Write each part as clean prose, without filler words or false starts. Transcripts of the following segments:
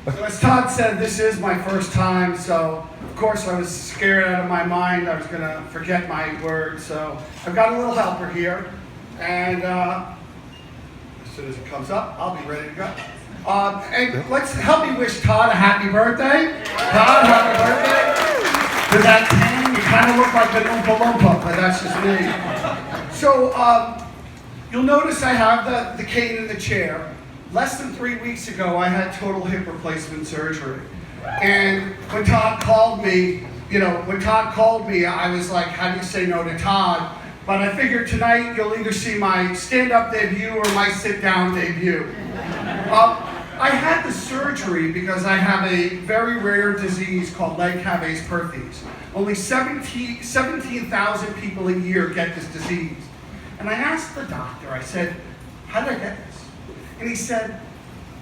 So as Todd said, this is my first time, so of course I was scared out of my mind. I was going to forget my words, so I've got a little helper here, and as soon as it comes up, I'll be ready to go. And let's help me wish Todd a happy birthday. Todd, happy birthday. With that tan, you kind of look like an Oompa Loompa, but that's just me. So you'll notice I have the cane in the chair. Less than 3 weeks ago, I had total hip replacement surgery. And when Todd called me, I was like, how do you say no to Todd? But I figured tonight you'll either see my stand-up debut or my sit-down debut. I had the surgery because I have a very rare disease called leg cavus perthes. Only 17,000 people a year get this disease. And I asked the doctor, I said, how did I get this? And he said,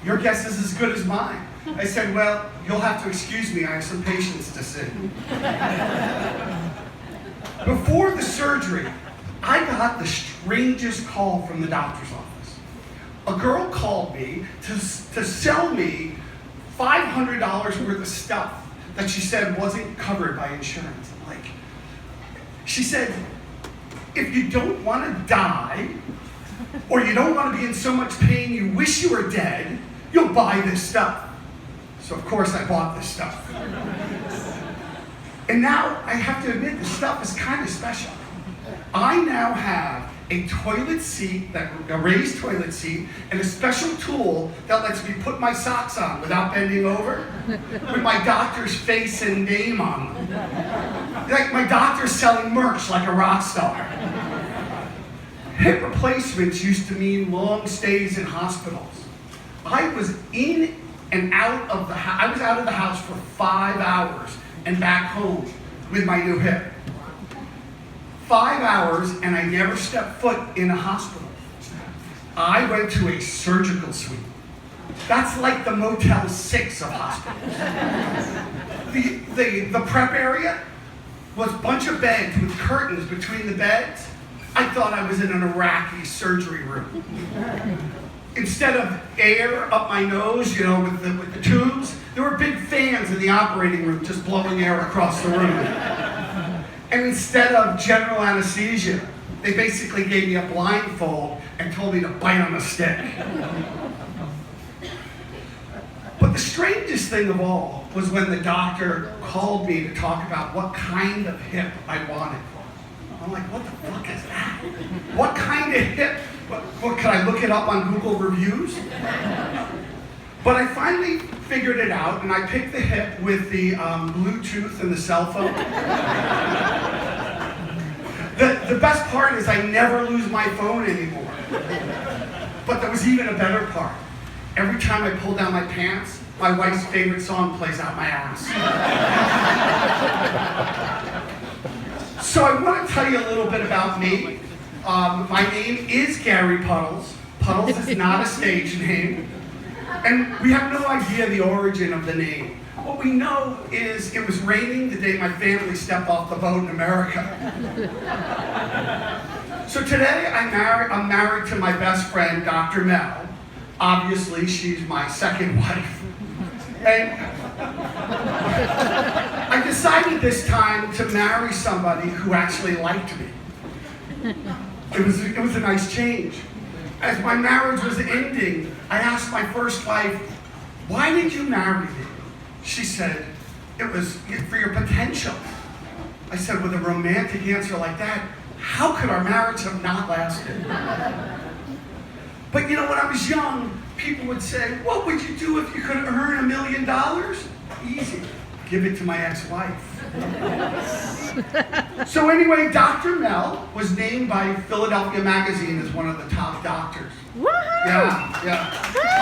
your guess is as good as mine. I said, well, you'll have to excuse me, I have some patients to see. Before the surgery, I got the strangest call from the doctor's office. A girl called me to sell me $500 worth of stuff that she said wasn't covered by insurance. She said, if you don't want to die, or you don't want to be in so much pain you wish you were dead, you'll buy this stuff. So of course I bought this stuff. And now I have to admit, this stuff is kind of special. I now have a toilet seat, a raised toilet seat, and a special tool that lets me put my socks on without bending over, with my doctor's face and name on them. Like my doctor's selling merch like a rock star. Hip replacements used to mean long stays in hospitals. I was in and out of the house. I was out of the house for 5 hours and back home with my new hip. 5 hours, and I never stepped foot in a hospital. I went to a surgical suite. That's like the Motel 6 of hospitals. The prep area was a bunch of beds with curtains between the beds. I thought I was in an Iraqi surgery room. Instead of air up my nose, with the tubes, there were big fans in the operating room just blowing air across the room. And instead of general anesthesia, they basically gave me a blindfold and told me to bite on a stick. But the strangest thing of all was when the doctor called me to talk about what kind of hip I wanted. I'm like, what the fuck is that? What kind of hip? What can I look it up on Google reviews? But I finally figured it out, and I picked the hip with the Bluetooth and the cell phone. The best part is I never lose my phone anymore. But there was even a better part. Every time I pull down my pants, my wife's favorite song plays out my ass. So I want to tell you a little bit about me. My name is Gary Pudles. Pudles is not a stage name. And we have no idea the origin of the name. What we know is it was raining the day my family stepped off the boat in America. So today I'm married to my best friend, Dr. Mel. Obviously, she's my second wife. And I decided this time to marry somebody who actually liked me. It was a nice change. As my marriage was ending, I asked my first wife, why did you marry me? She said, it was for your potential. I said, with a romantic answer like that, how could our marriage have not lasted? But when I was young, people would say, what would you do if you could earn $1 million? Easy, give it to my ex-wife. So anyway, Dr. Mel was named by Philadelphia Magazine as one of the top doctors. Woohoo! Yeah.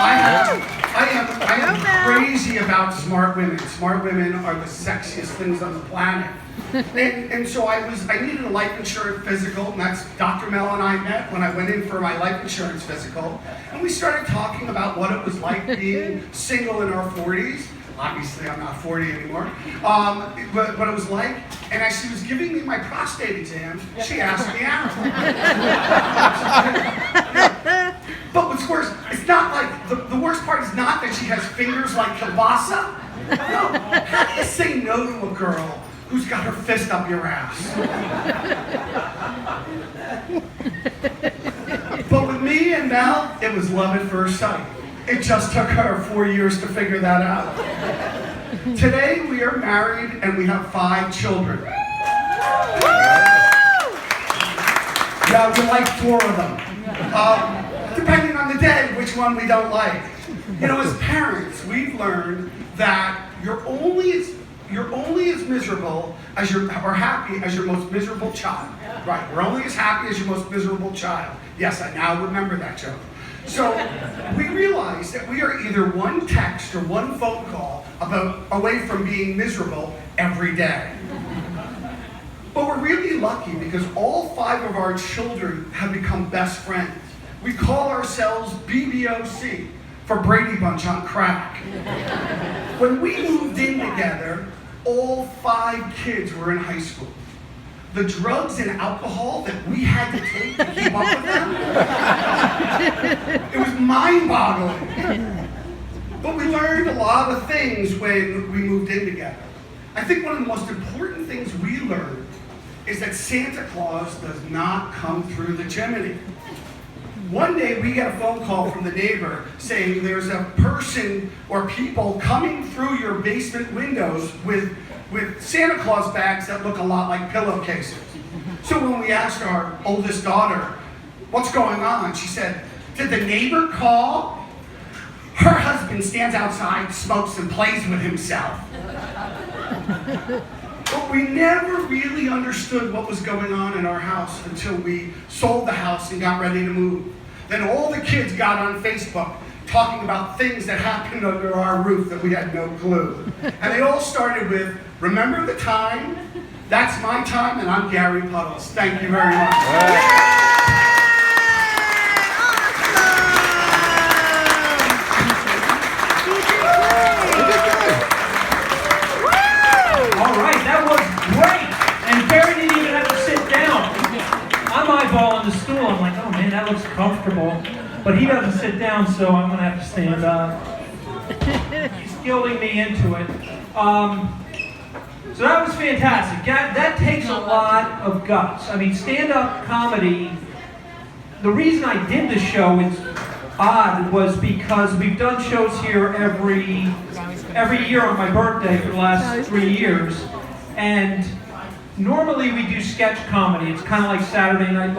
I am crazy about smart women. Smart women are the sexiest things on the planet. And so I needed a life insurance physical, and that's Dr. Mel and I met when I went in for my life insurance physical. And we started talking about what it was like being single in our 40s. Obviously, I'm not 40 anymore. But what it was like. And as she was giving me my prostate exam, she asked me out. But what's worse, it's not like, the worst part is not that she has fingers like kielbasa? No. How do you say no to a girl who's got her fist up your ass? But with me and Mel, it was love at first sight. It just took her 4 years to figure that out. Today, we are married and we have 5 children. Yeah, we like 4 of them. Depending on the day, which one we don't like. You know, as parents, we've learned that you're only as miserable as or happy as your most miserable child. Right, we're only as happy as your most miserable child. Yes, I now remember that joke. So we realized that we are either one text or one phone call away from being miserable every day. But we're really lucky because all 5 of our children have become best friends. We call ourselves BBOC, for Brady Bunch on crack. When we moved in together, all 5 kids were in high school. The drugs and alcohol that we had to take to keep up with them, it was mind-boggling. But we learned a lot of things when we moved in together. I think one of the most important things we learned is that Santa Claus does not come through the chimney. One day we get a phone call from the neighbor saying there's a person or people coming through your basement windows with Santa Claus bags that look a lot like pillowcases. So when we asked our oldest daughter, what's going on? She said, did the neighbor call? Her husband stands outside, smokes, and plays with himself. But we never really understood what was going on in our house until we sold the house and got ready to move. Then all the kids got on Facebook talking about things that happened under our roof that we had no clue. And they all started with, remember the time? That's my time, and I'm Gary Pudles. Thank you very much. All right, that was great. And Gary didn't even have to sit down. I'm eyeballing the stool. I'm like, oh man, that looks comfortable. But he doesn't sit down, so I'm going to have to stand up. He's guilting me into it. So that was fantastic. That takes a lot of guts. I mean, stand-up comedy, the reason I did the show is odd was because we've done shows here every year on my birthday for the last 3 years. And normally we do sketch comedy. It's kind of like Saturday Night Live.